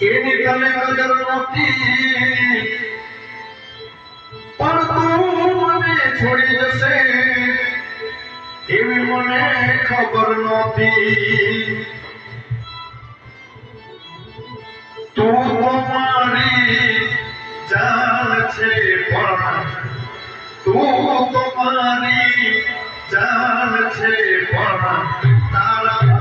એની તને કદર નહોતી પણ તું મને છોડી જશે એવી મને ખબર નહોતી તું તો મારી જાન છે પણ તું તો મારી જાન છે પણ તારા